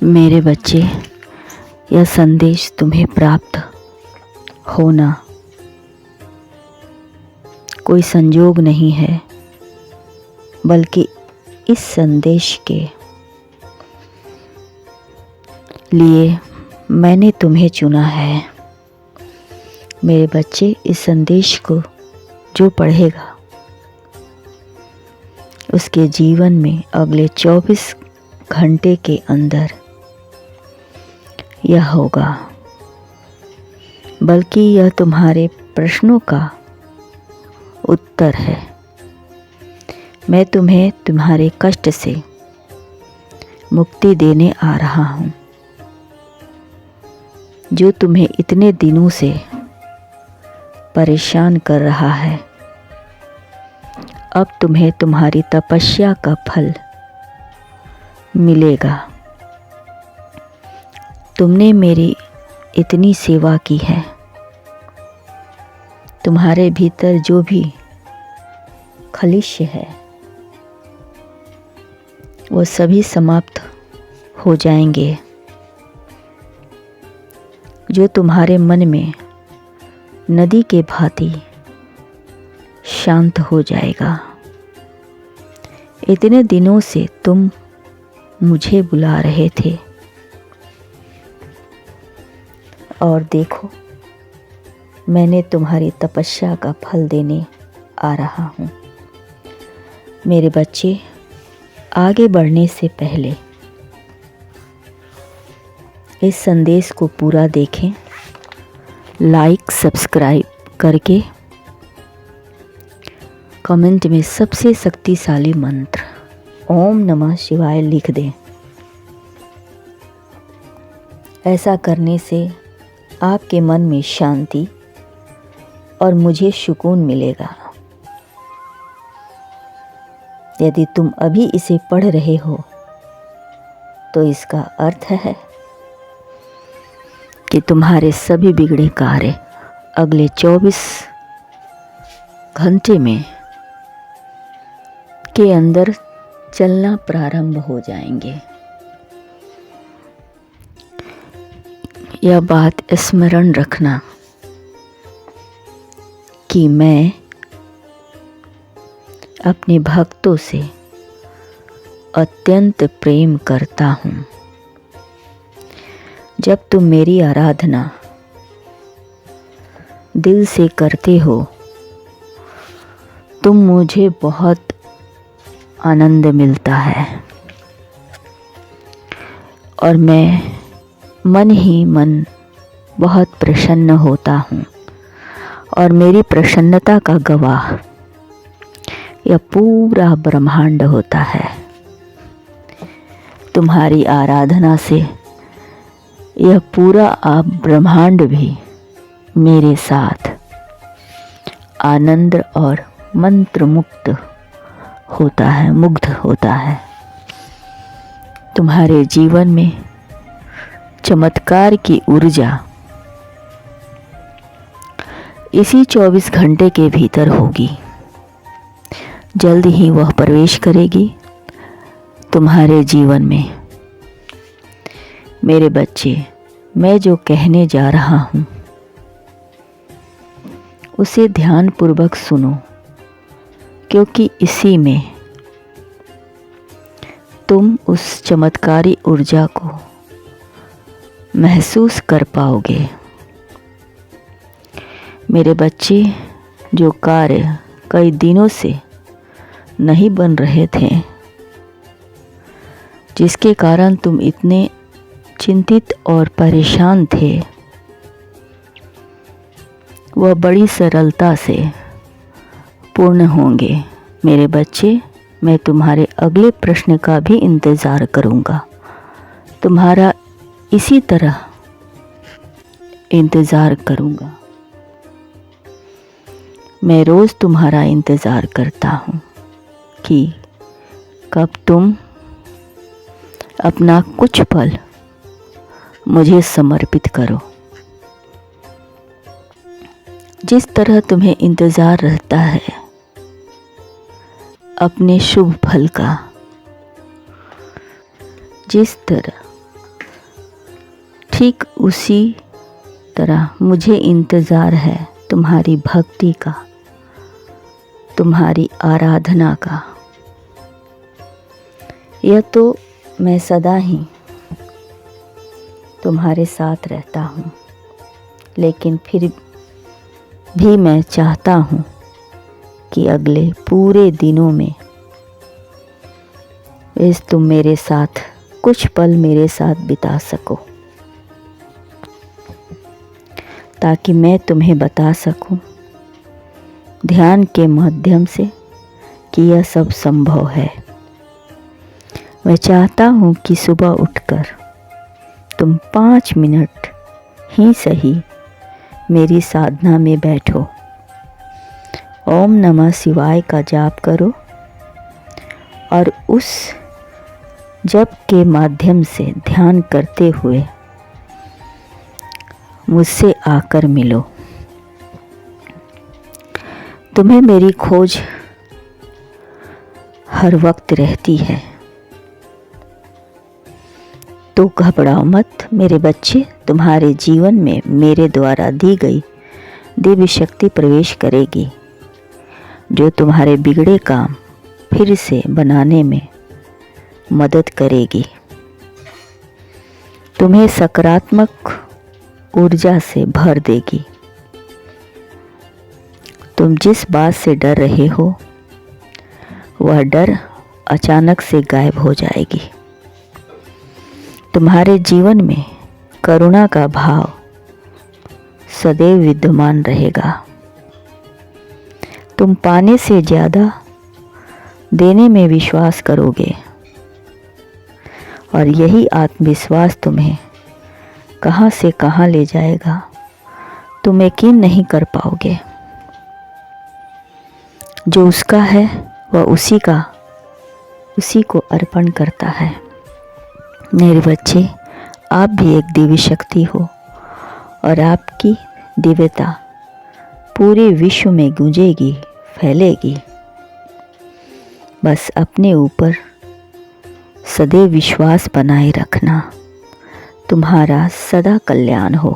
मेरे बच्चे, यह संदेश तुम्हें प्राप्त होना कोई संजोग नहीं है, बल्कि इस संदेश के लिए मैंने तुम्हें चुना है। मेरे बच्चे, इस संदेश को जो पढ़ेगा उसके जीवन में अगले 24 घंटे के अंदर यह होगा, बल्कि यह तुम्हारे प्रश्नों का उत्तर है। मैं तुम्हें तुम्हारे कष्ट से मुक्ति देने आ रहा हूँ, जो तुम्हें इतने दिनों से परेशान कर रहा है। अब तुम्हें तुम्हारी तपस्या का फल मिलेगा। तुमने मेरी इतनी सेवा की है, तुम्हारे भीतर जो भी खलिश है वो सभी समाप्त हो जाएंगे। जो तुम्हारे मन में नदी के भांति शांत हो जाएगा। इतने दिनों से तुम मुझे बुला रहे थे, और देखो मैंने तुम्हारी तपस्या का फल देने आ रहा हूँ। मेरे बच्चे, आगे बढ़ने से पहले इस संदेश को पूरा देखें, लाइक सब्सक्राइब करके कमेंट में सबसे शक्तिशाली मंत्र ओम नमः शिवाय लिख दें। ऐसा करने से आपके मन में शांति और मुझे सुकून मिलेगा। यदि तुम अभी इसे पढ़ रहे हो तो इसका अर्थ है कि तुम्हारे सभी बिगड़े कार्य अगले 24 घंटे में के अंदर चलना प्रारंभ हो जाएंगे। यह बात स्मरण रखना कि मैं अपने भक्तों से अत्यंत प्रेम करता हूँ। जब तुम मेरी आराधना दिल से करते हो, तुम मुझे बहुत आनंद मिलता है, और मैं मन ही मन बहुत प्रसन्न होता हूँ, और मेरी प्रसन्नता का गवाह यह पूरा ब्रह्मांड होता है। तुम्हारी आराधना से यह पूरा ब्रह्मांड भी मेरे साथ आनंद और मंत्र मुक्त होता है, मुग्ध होता है। तुम्हारे जीवन में चमत्कार की ऊर्जा इसी 24 घंटे के भीतर होगी। जल्द ही वह प्रवेश करेगी तुम्हारे जीवन में। मेरे बच्चे, मैं जो कहने जा रहा हूँ उसे ध्यानपूर्वक सुनो, क्योंकि इसी में तुम उस चमत्कारी ऊर्जा को महसूस कर पाओगे। मेरे बच्चे, जो कार्य कई दिनों से नहीं बन रहे थे, जिसके कारण तुम इतने चिंतित और परेशान थे, वह बड़ी सरलता से पूर्ण होंगे। मेरे बच्चे, मैं तुम्हारे अगले प्रश्न का भी इंतज़ार करूँगा। तुम्हारा इसी तरह इंतज़ार करूँगा। मैं रोज़ तुम्हारा इंतज़ार करता हूँ कि कब तुम अपना कुछ पल मुझे समर्पित करो। जिस तरह तुम्हें इंतज़ार रहता है अपने शुभ फल का, जिस तरह ठीक उसी तरह मुझे इंतज़ार है तुम्हारी भक्ति का, तुम्हारी आराधना का। यह तो मैं सदा ही तुम्हारे साथ रहता हूँ, लेकिन फिर भी मैं चाहता हूँ कि अगले पूरे दिनों में इस तुम मेरे साथ कुछ पल मेरे साथ बिता सको, ताकि मैं तुम्हें बता सकूं ध्यान के माध्यम से कि यह सब संभव है। मैं चाहता हूं कि सुबह उठकर तुम 5 मिनट ही सही मेरी साधना में बैठो, ओम नमः शिवाय का जाप करो और उस जप के माध्यम से ध्यान करते हुए मुझसे आकर मिलो। तुम्हें मेरी खोज हर वक्त रहती है, तो घबराओ मत मेरे बच्चे। तुम्हारे जीवन में मेरे द्वारा दी गई दिव्य शक्ति प्रवेश करेगी, जो तुम्हारे बिगड़े काम फिर से बनाने में मदद करेगी, तुम्हें सकारात्मक ऊर्जा से भर देगी। तुम जिस बात से डर रहे हो वह डर अचानक से गायब हो जाएगी। तुम्हारे जीवन में करुणा का भाव सदैव विद्यमान रहेगा। तुम पाने से ज़्यादा देने में विश्वास करोगे और यही आत्मविश्वास तुम्हें कहाँ से कहाँ ले जाएगा तुम यकीन नहीं कर पाओगे। जो उसका है वह उसी को अर्पण करता है। मेरे बच्चे, आप भी एक दिव्य शक्ति हो और आपकी दिव्यता पूरे विश्व में गूंजेगी, फैलेगी। बस अपने ऊपर सदैव विश्वास बनाए रखना। तुम्हारा सदा कल्याण हो।